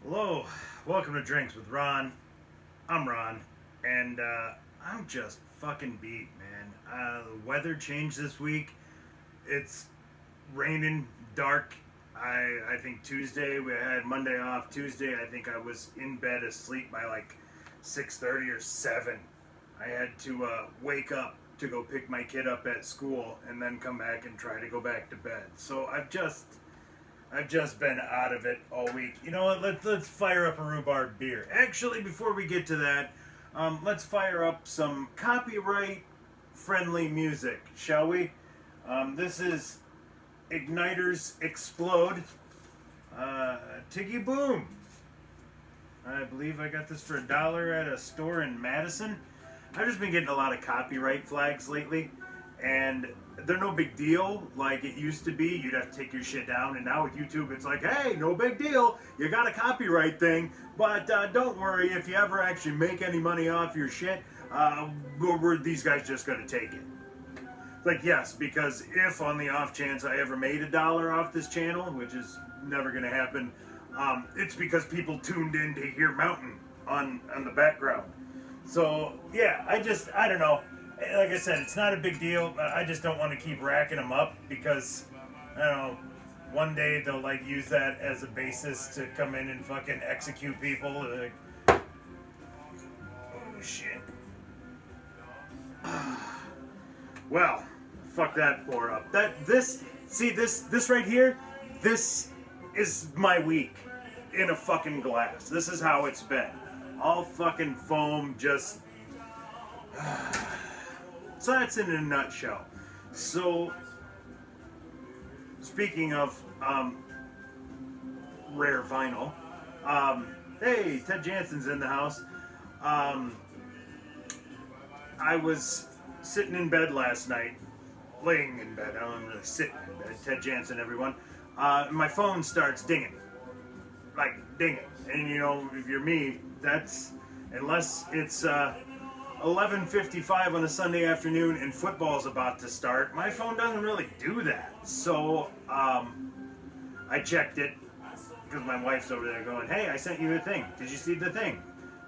Hello, welcome to Drinks with Ron. I'm Ron, and I'm just fucking beat, man. The weather changed this week. It's raining, dark. I think Tuesday we had Monday off. Tuesday I think I was in bed asleep by like 6:30 or 7. I had to wake up to go pick my kid up at school and then come back and try to go back to bed. So I've just been out of it all week. You know what? Let's fire up a rhubarb beer. Actually, before we get to that, let's fire up some copyright friendly music, shall we? This is Igniters Explode. Tiggy Boom. I believe I got this for $1 at a store in Madison. I've just been getting a lot of copyright flags lately, and they're no big deal like it used to be. You'd have to take your shit down, and now with YouTube it's like, hey, no big deal, you got a copyright thing, but don't worry, if you ever actually make any money off your shit, these guys just gonna take it. Like, yes, because if on the off chance I ever made $1 off this channel, which is never gonna happen, it's because people tuned in to hear Mountain on the background. So yeah, I don't know. Like I said, it's not a big deal. I just don't want to keep racking them up because, I don't know, one day they'll like use that as a basis to come in and fucking execute people. Like, oh shit. Well, fuck that pour up. This right here, this is my week in a fucking glass. This is how it's been. All fucking foam, just. So that's in a nutshell. So, speaking of rare vinyl, hey, Ted Jansen's in the house. I was sitting in bed last night, laying in bed. I don't really sitting in bed. Ted Jansen, everyone. My phone starts dinging, like dinging. And you know, if you're me, that's unless it's 11:55 on a Sunday afternoon and football's about to start, my phone doesn't really do that. So I checked it because my wife's over there going, hey, I sent you a thing. Did you see the thing?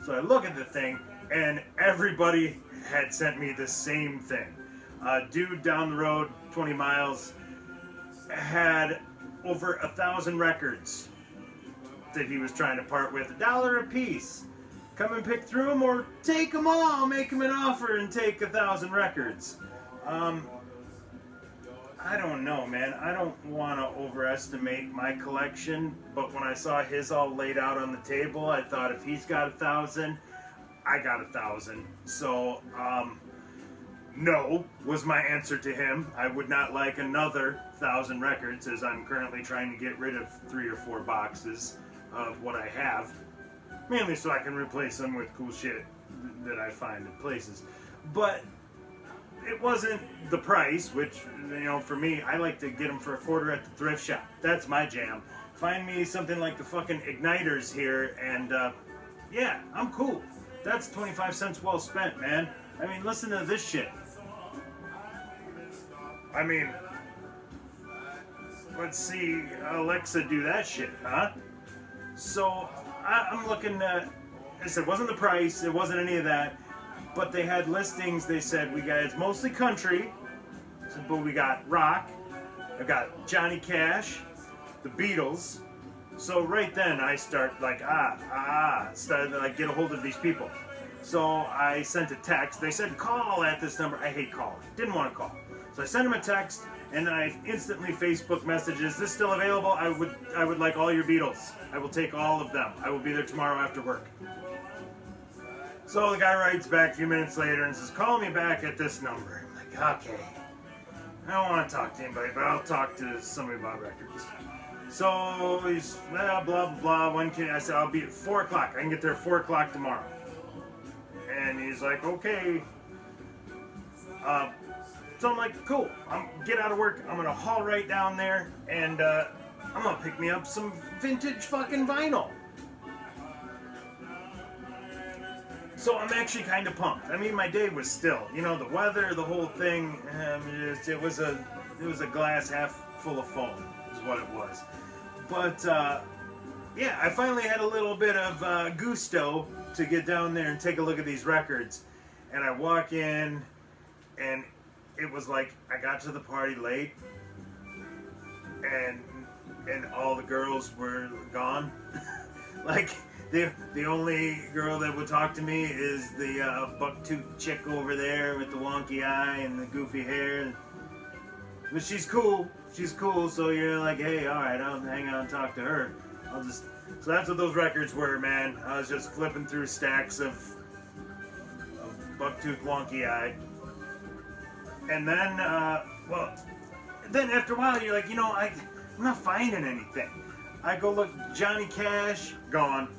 So I look at the thing and everybody had sent me the same thing. Dude down the road, 20 miles, had over 1,000 records that he was trying to part with, $1 a piece. Come and pick through them or take them all, make him an offer and take 1,000 records. I don't know, man. I don't want to overestimate my collection, but when I saw his all laid out on the table, I thought if he's got 1,000, I got 1,000. So, no was my answer to him. I would not like another 1,000 records, as I'm currently trying to get rid of 3 or 4 boxes of what I have. Mainly so I can replace them with cool shit that I find in places. But it wasn't the price, which, you know, for me, I like to get them for $0.25 at the thrift shop. That's my jam. Find me something like the fucking Igniters here, and yeah, I'm cool. That's 25 cents well spent, man. I mean, listen to this shit. I mean, let's see Alexa do that shit, huh? So I'm looking at, I said, it wasn't the price, it wasn't any of that, but they had listings. They said, it's mostly country, but we got rock, I got Johnny Cash, the Beatles. So right then I start like, started to like get a hold of these people. So I sent a text. They said, call at this number. I hate calling, didn't want to call. So I sent them a text, and then I instantly Facebook messages, this still available? I would like all your Beatles. I will take all of them. I will be there tomorrow after work. So the guy writes back a few minutes later and says, call me back at this number. I'm like, okay. I don't want to talk to anybody, but I'll talk to somebody about records. So he's, blah, blah, blah. When can I said, I'll be at 4 o'clock. I can get there at 4 o'clock tomorrow. And he's like, okay. So I'm like, cool, get out of work, I'm gonna haul right down there, and I'm gonna pick me up some vintage fucking vinyl. So I'm actually kind of pumped. I mean, my day was still, you know, the weather, the whole thing, it was a glass half full of foam, is what it was. But, yeah, I finally had a little bit of gusto to get down there and take a look at these records. And I walk in, and it was like I got to the party late, and all the girls were gone. Like the only girl that would talk to me is the buck-tooth chick over there with the wonky eye and the goofy hair. But she's cool. She's cool. So you're like, hey, all right, I'll hang out and talk to her. So that's what those records were, man. I was just flipping through stacks of buck-tooth wonky eye. And then, then after a while, you're like, I'm not finding anything. I go look, Johnny Cash, gone.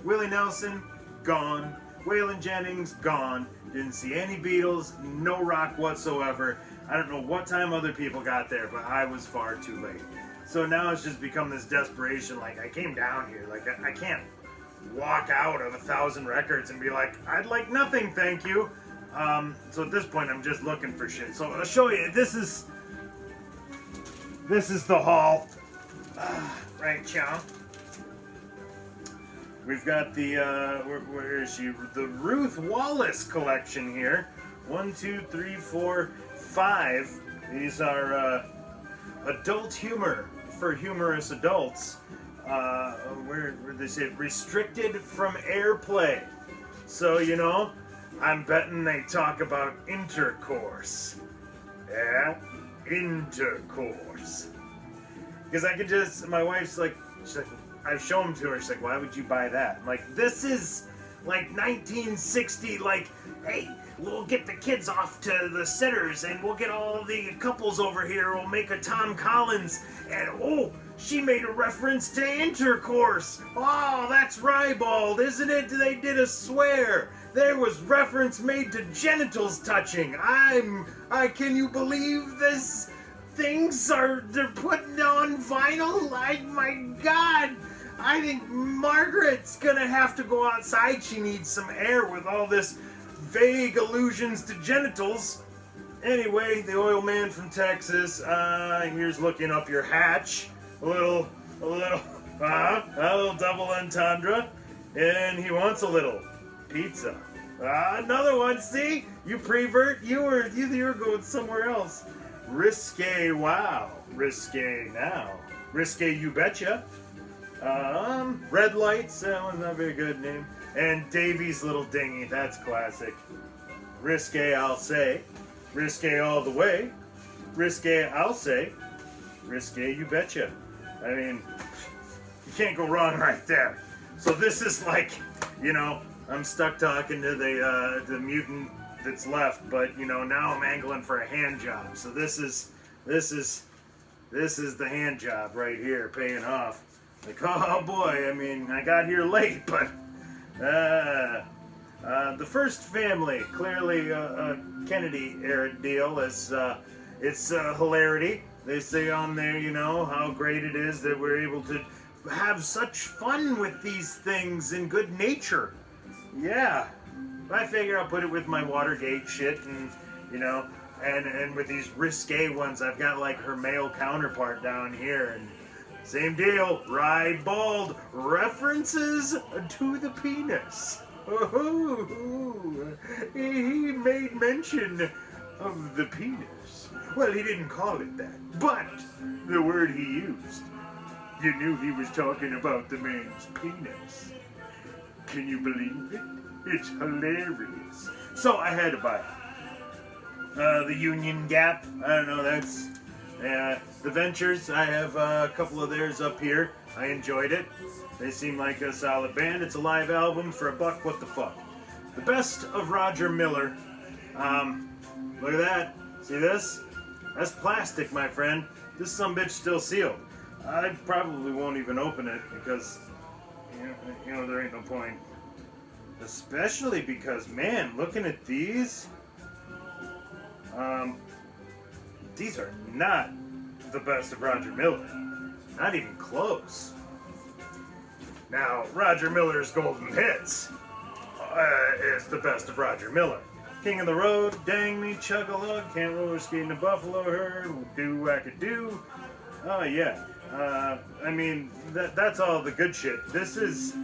Willie Nelson, gone. Waylon Jennings, gone. Didn't see any Beatles, no rock whatsoever. I don't know what time other people got there, but I was far too late. So now it's just become this desperation, like, I came down here, like, I can't walk out of 1,000 records and be like, I'd like nothing, thank you. So at this point, I'm just looking for shit. So I'll show you, this is the haul. Right, Chow. We've got the, where is she? The Ruth Wallace collection here. 1, 2, 3, 4, 5. These are adult humor for humorous adults. Where they say restricted from airplay. So, I'm betting they talk about intercourse. Yeah? Intercourse. Because I could just, my wife's like, she's like, I show them to her, she's like, why would you buy that? I'm like, this is like 1960, like, hey, we'll get the kids off to the sitters and we'll get all the couples over here, we'll make a Tom Collins, and oh, she made a reference to intercourse. Oh, that's ribald, isn't it? They did a swear. There was reference made to genitals touching. Can you believe this? They're putting on vinyl? My God. I think Margaret's gonna have to go outside. She needs some air with all this vague allusions to genitals. Anyway, the oil man from Texas, here's looking up your hatch. A little double entendre. And he wants a little pizza. Another one, see? You prevert, you were going somewhere else. Risque, wow. Risque now. Risque, you betcha. Red Lights, that one's not a very good name. And Davy's Little Dinghy, that's classic. Risque, I'll say. Risque all the way. Risque, I'll say. Risque, you betcha. I mean, you can't go wrong right there. So this is like, I'm stuck talking to the mutant that's left, but now I'm angling for a hand job. So this is the hand job right here, paying off. Like, oh boy, I mean, I got here late, but the first family, clearly a Kennedy-era deal. It's hilarity. They say on there, how great it is that we're able to have such fun with these things in good nature. Yeah. I figure I'll put it with my Watergate shit and, and with these risque ones, I've got like her male counterpart down here, and same deal, ride bald, references to the penis. Oh, he made mention of the penis. Well, he didn't call it that, but the word he used, you knew he was talking about the man's penis. Can you believe it? It's hilarious. So I had to buy it. The Union Gap, I don't know, that's... the Ventures, I have a couple of theirs up here. I enjoyed it. They seem like a solid band. It's a live album for $1. What the fuck? The Best of Roger Miller. Look at that. See this? That's plastic, my friend. This sumbitch still sealed. I probably won't even open it because, there ain't no point. Especially because, man, looking at these are not the best of Roger Miller. Not even close. Now, Roger Miller's Golden Hits is the best of Roger Miller. King of the Road, Dang Me, Chug-a-Lug, Can't Roller Skate in a Buffalo Herd, Do-Whack-a-Do. Oh, yeah. I mean, that's all the good shit. This is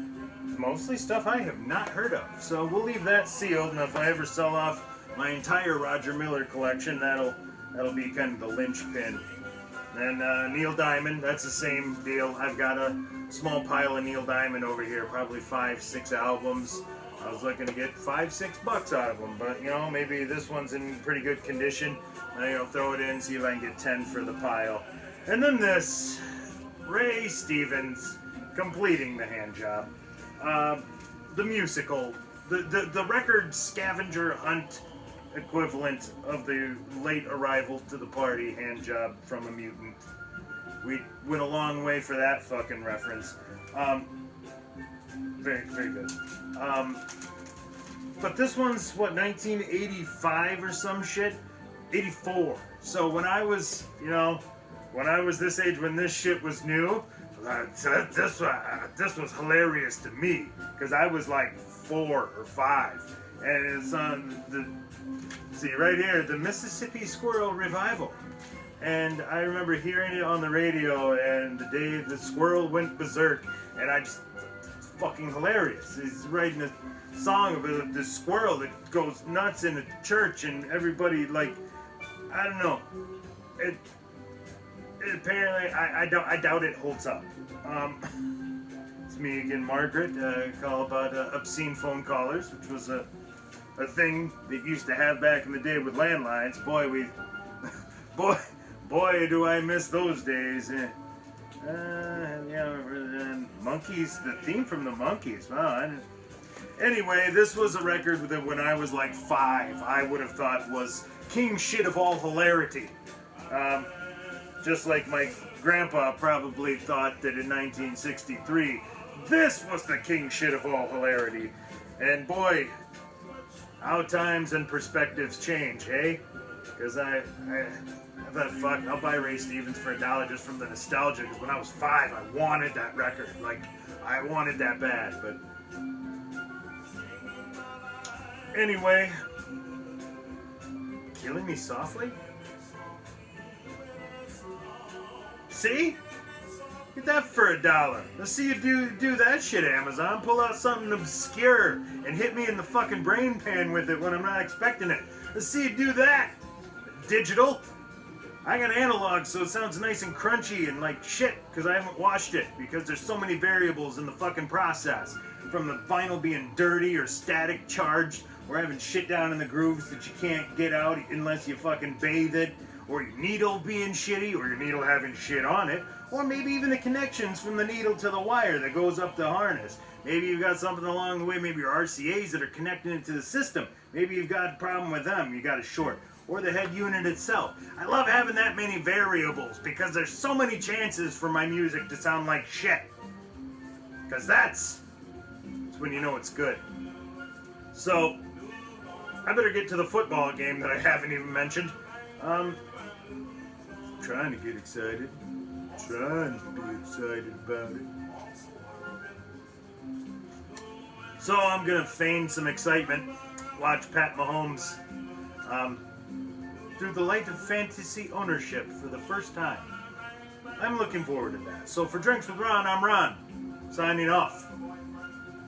mostly stuff I have not heard of. So we'll leave that sealed, and if I ever sell off my entire Roger Miller collection, that'll be kind of the linchpin. And Neil Diamond, that's the same deal. I've got a small pile of Neil Diamond over here, probably 5-6 albums. I was looking to get $5-6 out of them, but maybe this one's in pretty good condition. I'll throw it in, see if I can get 10 for the pile. And then this, Ray Stevens, completing the hand job. The musical, the record scavenger hunt equivalent of the late arrival to the party hand job from a mutant. We went a long way for that fucking reference. Very, very good. But this one's, what, 1985 or some shit? 84. So when I was, when I was this age, when this shit was new, this was hilarious to me, because I was like 4 or 5. And it's on see right here, the Mississippi Squirrel Revival. And I remember hearing it on the radio, and the day the squirrel went berserk, and it's fucking hilarious. He's writing a song about this squirrel that goes nuts in a church, and everybody, like, I don't know. It apparently, I doubt it holds up. It's me again, Margaret. Call about obscene phone callers, which was a thing that used to have back in the day with landlines. Boy, do I miss those days. Monkeys, the theme from the Monkeys. Wow. Anyway, this was a record that when I was like 5, I would have thought was king shit of all hilarity. Just like my grandpa probably thought that in 1963, this was the king shit of all hilarity. And boy, how times and perspectives change, hey? Because I thought, fuck, I'll buy Ray Stevens for $1 just from the nostalgia, because when I was 5, I wanted that record. Like, I wanted that bad, but... Anyway, Killing Me Softly? See? Get that for $1. Let's see you do that shit, Amazon. Pull out something obscure and hit me in the fucking brain pan with it when I'm not expecting it. Let's see you do that. Digital. I got analog, so it sounds nice and crunchy and like shit, because I haven't washed it, because there's so many variables in the fucking process. From the vinyl being dirty or static charged, or having shit down in the grooves that you can't get out unless you fucking bathe it, or your needle being shitty, or your needle having shit on it, or maybe even the connections from the needle to the wire that goes up the harness. Maybe you've got something along the way, maybe your RCAs that are connecting it to the system. Maybe you've got a problem with them, you got a short. Or the head unit itself. I love having that many variables, because there's so many chances for my music to sound like shit. Because that's when you know it's good. So, I better get to the football game that I haven't even mentioned. Trying to get excited. Trying to be excited about it. So I'm going to feign some excitement. Watch Pat Mahomes through the light of fantasy ownership for the first time. I'm looking forward to that. So for Drinks with Ron, I'm Ron. Signing off.